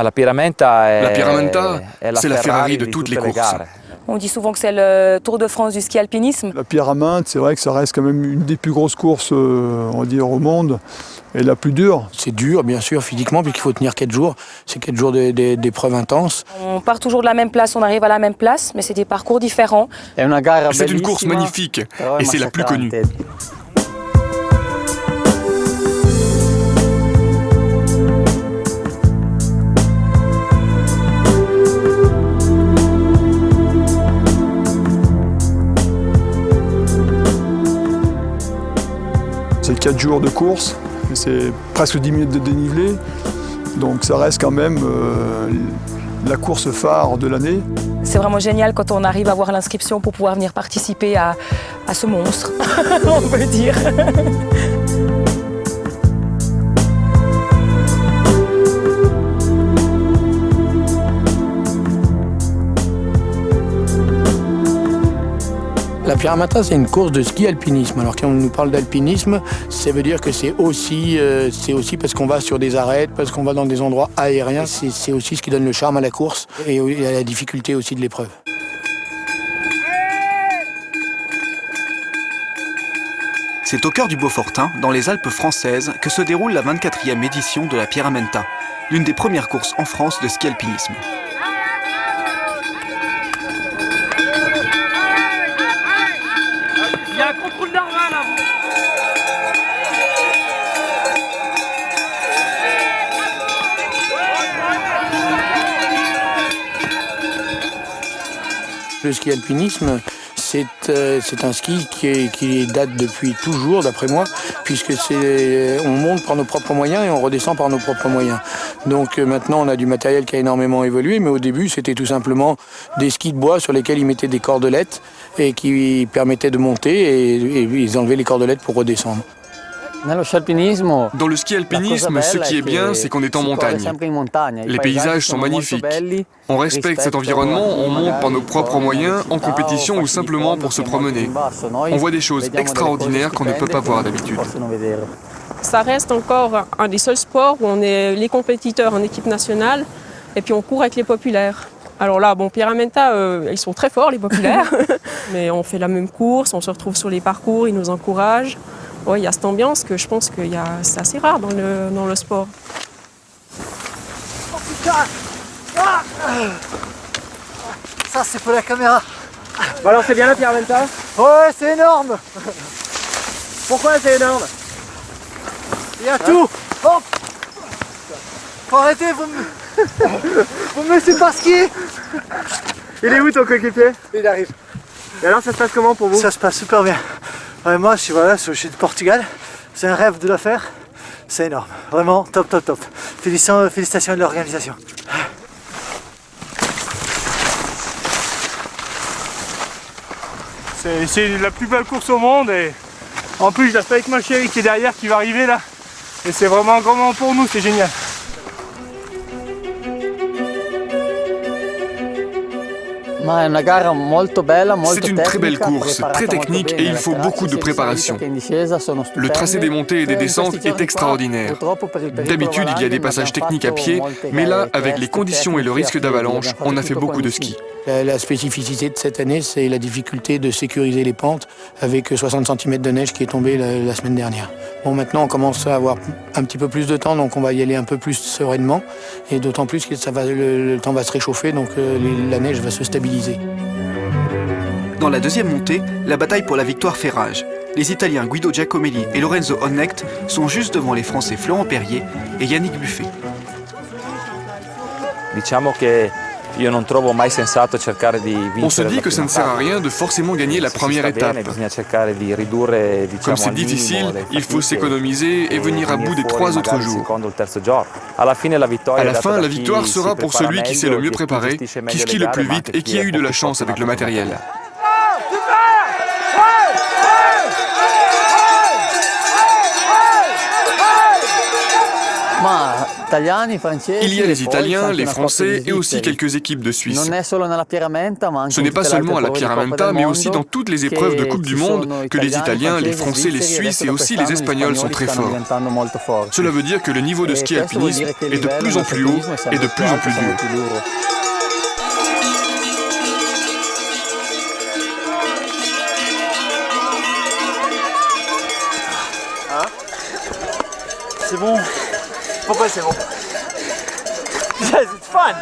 La Pyramenta, c'est la Ferrari de toutes les courses. On dit souvent que c'est le Tour de France du ski alpinisme. La Pyramenta, c'est vrai que ça reste quand même une des plus grosses courses, on va dire, au monde, et la plus dure. C'est dur, bien sûr, physiquement, puisqu'il faut tenir 4 jours. C'est 4 jours d'épreuves intenses. On part toujours de la même place, on arrive à la même place, mais c'est des parcours différents. C'est une course magnifique, et c'est la plus connue. C'est 4 jours de course, c'est presque 10 minutes de dénivelé, donc ça reste quand même la course phare de l'année. C'est vraiment génial quand on arrive à avoir l'inscription pour pouvoir venir participer à ce monstre, on peut dire. La Pyramenta, c'est une course de ski alpinisme. Alors quand on nous parle d'alpinisme, ça veut dire que c'est aussi parce qu'on va sur des arêtes, parce qu'on va dans des endroits aériens. C'est aussi ce qui donne le charme à la course et à la difficulté aussi de l'épreuve. C'est au cœur du Beaufortain, dans les Alpes françaises, que se déroule la 24e édition de la Pyramenta, l'une des premières courses en France de ski alpinisme. Il y a un contrôle d'argent là. Le ski alpinisme, c'est un ski qui date depuis toujours, d'après moi, puisque on monte par nos propres moyens et on redescend par nos propres moyens. Donc maintenant, on a du matériel qui a énormément évolué, mais au début, c'était tout simplement des skis de bois sur lesquels ils mettaient des cordelettes et qui permettaient de monter et ils enlevaient les cordelettes pour redescendre. Dans le ski alpinisme, ce qui est bien, c'est qu'on est en montagne. Les paysages sont magnifiques. On respecte cet environnement, on monte par nos propres moyens, en compétition ou simplement pour se promener. On voit des choses extraordinaires qu'on ne peut pas voir d'habitude. Ça reste encore un des seuls sports où on est les compétiteurs en équipe nationale et puis on court avec les populaires. Alors là, bon, Pyramenta, ils sont très forts, les populaires, mais on fait la même course, on se retrouve sur les parcours, ils nous encouragent. Ouais, il y a cette ambiance que je pense que c'est assez rare dans le sport. Oh putain! Ah, ça c'est pour la caméra. Bon alors c'est bien la Pyramenta? Ouais, c'est énorme. Pourquoi c'est énorme? Il y a tout. Oh. Faut arrêter, vous me laissez pas skier. Il est où ton coéquipier? Il arrive. Et alors ça se passe comment pour vous? Ça se passe super bien. Ouais, moi je suis de Portugal, c'est un rêve de le faire, c'est énorme, vraiment top. Félicitations de l'organisation. C'est la plus belle course au monde et en plus je la fais avec ma chérie qui est derrière qui va arriver là et c'est vraiment un grand moment pour nous, c'est génial. C'est une très belle course, très technique et il faut beaucoup de préparation. Le tracé des montées et des descentes est extraordinaire. D'habitude, il y a des passages techniques à pied, mais là, avec les conditions et le risque d'avalanche, on a fait beaucoup de ski. La spécificité de cette année, c'est la difficulté de sécuriser les pentes avec 60 cm de neige qui est tombée la semaine dernière. Bon, maintenant, on commence à avoir un petit peu plus de temps, donc on va y aller un peu plus sereinement. Et d'autant plus que le temps va se réchauffer, donc la neige va se stabiliser. Dans la deuxième montée, la bataille pour la victoire fait rage. Les Italiens Guido Giacomelli et Lorenzo Honnecht sont juste devant les Français Florent Perrier et Yannick Buffet. On se dit que ça ne sert à rien de forcément gagner la première étape. Comme c'est difficile, il faut s'économiser et venir à bout des 3 autres jours. À la fin, la victoire sera pour celui qui s'est le mieux préparé, qui skie le plus vite et qui a eu de la chance avec le matériel. Il y a les Italiens, les Français et aussi quelques équipes de Suisse. Ce n'est pas seulement à la Pierramenta, mais aussi dans toutes les épreuves de Coupe du Monde que les Italiens, les Français, les Suisses et aussi les Espagnols sont très forts. Cela veut dire que le niveau de ski alpinisme est de plus en plus haut et de plus en plus dur. C'est bon. Pourquoi c'est bon? It's fun.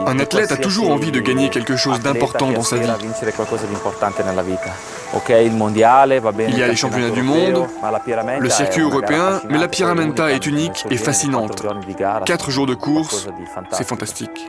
Un athlète a toujours envie de gagner quelque chose d'important dans sa vie. Il y a les championnats du monde, le circuit européen, mais la Pierramenta est unique et fascinante. 4 jours de course, c'est fantastique.